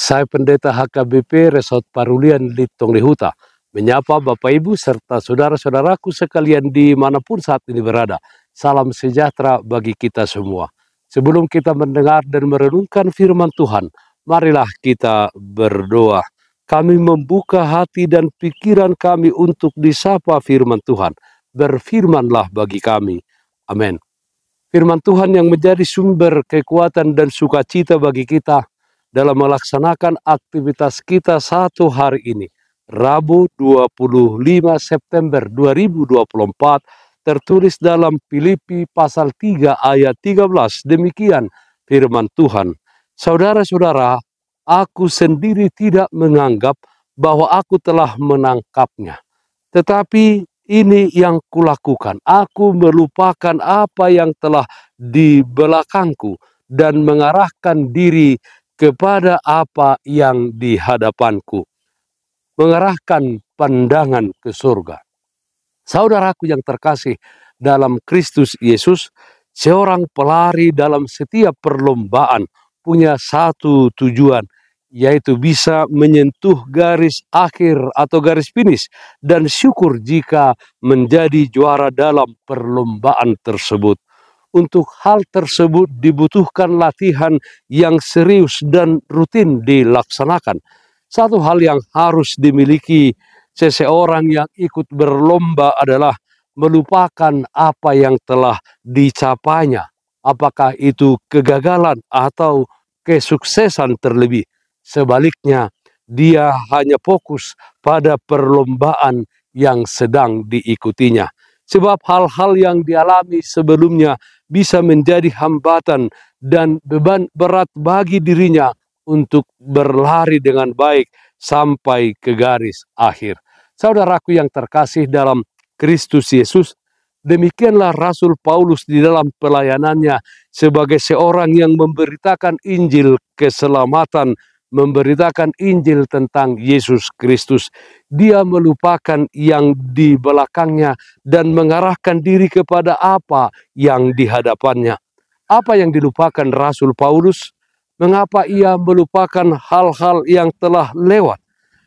Saya Pendeta HKBP Resort Parulian Litong Lihuta, menyapa Bapak Ibu serta saudara-saudaraku sekalian dimanapun saat ini berada. Salam sejahtera bagi kita semua. Sebelum kita mendengar dan merenungkan firman Tuhan, marilah kita berdoa. Kami membuka hati dan pikiran kami untuk disapa firman Tuhan. Berfirmanlah bagi kami. Amin. Firman Tuhan yang menjadi sumber kekuatan dan sukacita bagi kita dalam melaksanakan aktivitas kita satu hari ini, Rabu 25 September 2024, tertulis dalam Filipi pasal 3 ayat 13, demikian firman Tuhan. Saudara-saudara, aku sendiri tidak menganggap bahwa aku telah menangkapnya, tetapi ini yang kulakukan, aku melupakan apa yang telah di belakangku dan mengarahkan diri kepada apa yang di hadapanku, mengarahkan pandangan ke surga. Saudaraku yang terkasih dalam Kristus Yesus, seorang pelari dalam setiap perlombaan punya satu tujuan, yaitu bisa menyentuh garis akhir atau garis finish dan syukur jika menjadi juara dalam perlombaan tersebut. Untuk hal tersebut dibutuhkan latihan yang serius dan rutin dilaksanakan. Satu hal yang harus dimiliki seseorang yang ikut berlomba adalah melupakan apa yang telah dicapainya. Apakah itu kegagalan atau kesuksesan terlebih. Sebaliknya, dia hanya fokus pada perlombaan yang sedang diikutinya. Sebab hal-hal yang dialami sebelumnya bisa menjadi hambatan dan beban berat bagi dirinya untuk berlari dengan baik sampai ke garis akhir. Saudaraku yang terkasih dalam Kristus Yesus, demikianlah Rasul Paulus di dalam pelayanannya sebagai seorang yang memberitakan Injil keselamatan, memberitakan Injil tentang Yesus Kristus. Dia melupakan yang di belakangnya dan mengarahkan diri kepada apa yang di hadapannya. Apa yang dilupakan Rasul Paulus? Mengapa ia melupakan hal-hal yang telah lewat?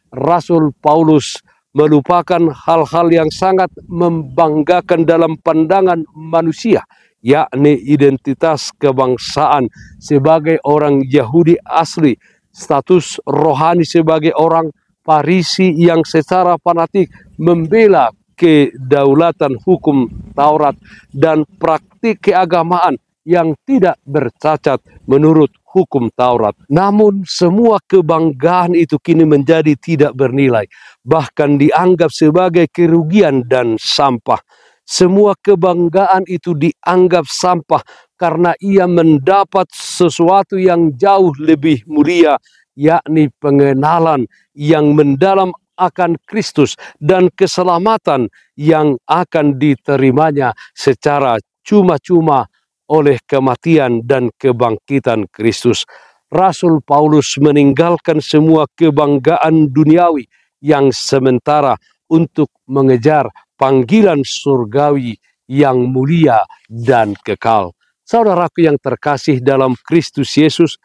Rasul Paulus melupakan hal-hal yang sangat membanggakan dalam pandangan manusia, yakni identitas kebangsaan sebagai orang Yahudi asli, status rohani sebagai orang Farisi yang secara fanatik membela kedaulatan hukum Taurat dan praktik keagamaan yang tidak bercacat menurut hukum Taurat. Namun semua kebanggaan itu kini menjadi tidak bernilai, bahkan dianggap sebagai kerugian dan sampah. Semua kebanggaan itu dianggap sampah karena ia mendapat sesuatu yang jauh lebih mulia, yakni pengenalan yang mendalam akan Kristus dan keselamatan yang akan diterimanya secara cuma-cuma oleh kematian dan kebangkitan Kristus. Rasul Paulus meninggalkan semua kebanggaan duniawi yang sementara untuk mengejar panggilan surgawi yang mulia dan kekal. Saudaraku yang terkasih dalam Kristus Yesus,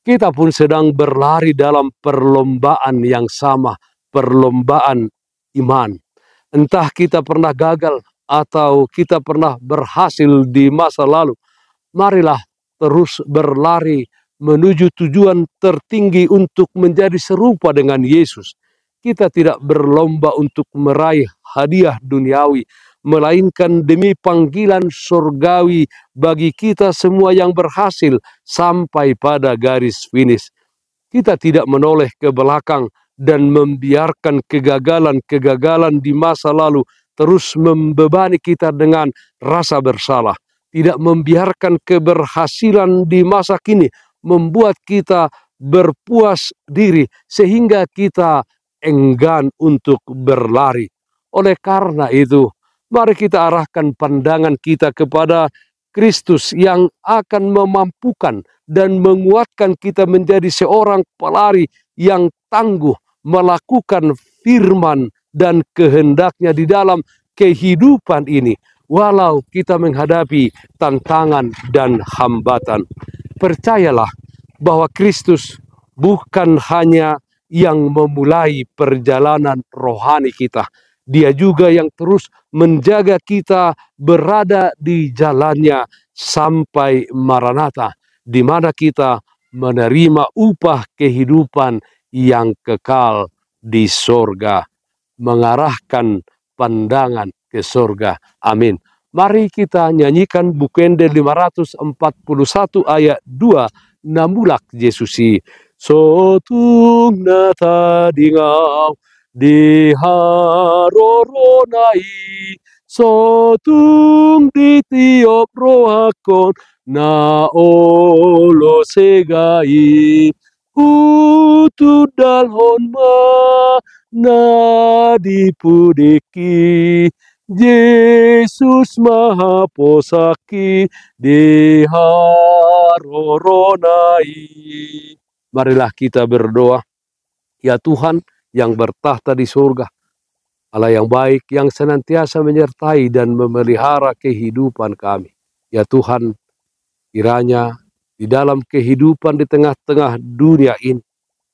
kita pun sedang berlari dalam perlombaan yang sama, perlombaan iman. Entah kita pernah gagal atau kita pernah berhasil di masa lalu, marilah terus berlari menuju tujuan tertinggi untuk menjadi serupa dengan Yesus. Kita tidak berlomba untuk meraih hadiah duniawi, melainkan demi panggilan surgawi bagi kita semua yang berhasil sampai pada garis finish. Kita tidak menoleh ke belakang dan membiarkan kegagalan-kegagalan di masa lalu terus membebani kita dengan rasa bersalah. Tidak membiarkan keberhasilan di masa kini membuat kita berpuas diri sehingga kita enggan untuk berlari. Oleh karena itu, mari kita arahkan pandangan kita kepada Kristus yang akan memampukan dan menguatkan kita menjadi seorang pelari yang tangguh melakukan firman dan kehendaknya di dalam kehidupan ini, walau kita menghadapi tantangan dan hambatan. Percayalah bahwa Kristus bukan hanya yang memulai perjalanan rohani kita, Dia juga yang terus menjaga kita berada di jalannya sampai Maranatha, di mana kita menerima upah kehidupan yang kekal di sorga, mengarahkan pandangan ke sorga. Amin. Mari kita nyanyikan Bukende 541 ayat 2, namulak Yesusi. Sotung na tadingau di haroronai, sotung di tiop rohakon na olo segai, utudalhon ma na dipudeki, Yesus Maha Posaki di haroronai. Marilah kita berdoa. Ya Tuhan yang bertahta di surga, Allah yang baik, yang senantiasa menyertai dan memelihara kehidupan kami. Ya Tuhan, kiranya di dalam kehidupan di tengah-tengah dunia ini,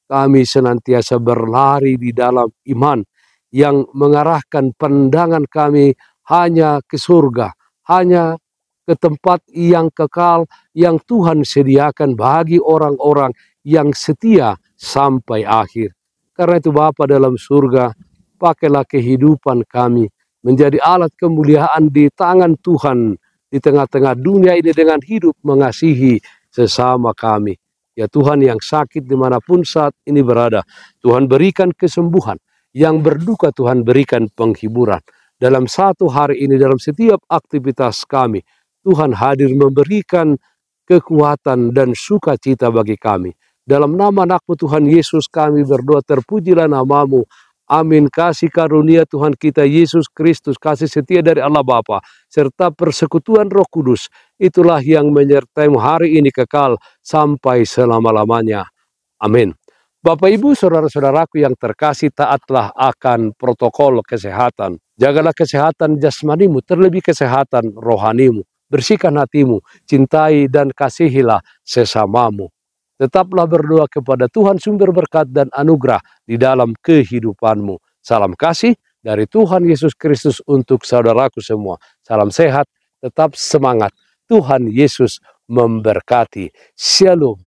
kami senantiasa berlari di dalam iman yang mengarahkan pandangan kami hanya ke surga, hanya ke tempat yang kekal yang Tuhan sediakan bagi orang-orang yang setia sampai akhir. Karena itu Bapa dalam surga, pakailah kehidupan kami menjadi alat kemuliaan di tangan Tuhan di tengah-tengah dunia ini dengan hidup mengasihi sesama kami. Ya Tuhan, yang sakit dimanapun saat ini berada, Tuhan berikan kesembuhan. Yang berduka Tuhan berikan penghiburan. Dalam satu hari ini, dalam setiap aktivitas kami, Tuhan hadir memberikan kekuatan dan sukacita bagi kami. Dalam nama Anak-Mu Tuhan Yesus kami berdoa, terpujilah nama-Mu. Amin. Kasih karunia Tuhan kita Yesus Kristus, kasih setia dari Allah Bapa, serta persekutuan Roh Kudus, itulah yang menyertai hari ini kekal sampai selama-lamanya. Amin. Bapak Ibu saudara-saudaraku yang terkasih, taatlah akan protokol kesehatan. Jagalah kesehatan jasmanimu, terlebih kesehatan rohanimu. Bersihkan hatimu, cintai dan kasihilah sesamamu. Tetaplah berdoa kepada Tuhan sumber berkat dan anugerah di dalam kehidupanmu. Salam kasih dari Tuhan Yesus Kristus untuk saudaraku semua. Salam sehat, tetap semangat. Tuhan Yesus memberkati. Shalom.